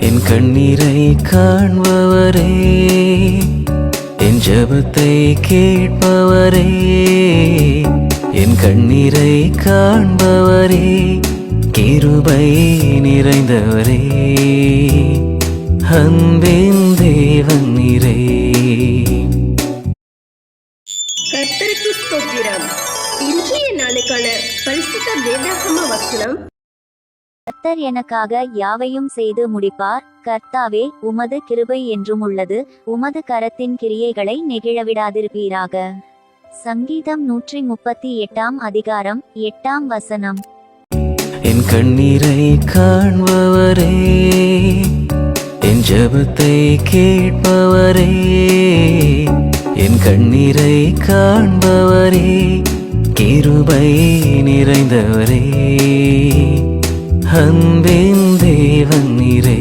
என் கண்ணீரை காண்பவரே, என் ஜெபத்தை கேட்பவரே, என் கண்ணீரை காண்பவரே, கிருபை நிறைந்தவரே, அன்பின் தேவன் நீரே. கர்த்தருக்கு ஸ்தோத்திரம். இன்றைய நாளுக்கான பரிசுத்த வேதாகம வசனம்: கர்த்தர் எனக்காக யாவையும் செய்து முடிப்பார். கர்த்தாவே, உமது கிருபை என்றும் உள்ளது. உமது கரத்தின் கிரியைகளை நெகிழவிடாதிருப்பீராக. சங்கீதம் 138 அதிகாரம் 8 வசனம். என் கண்ணீரை காண்பவரே, என் ஜெபத்தை கேட்பவரே, என் கண்ணீரை காண்பவரே, கிருபை நிறைந்தவரே, அன்பின் தேவன் நீரே.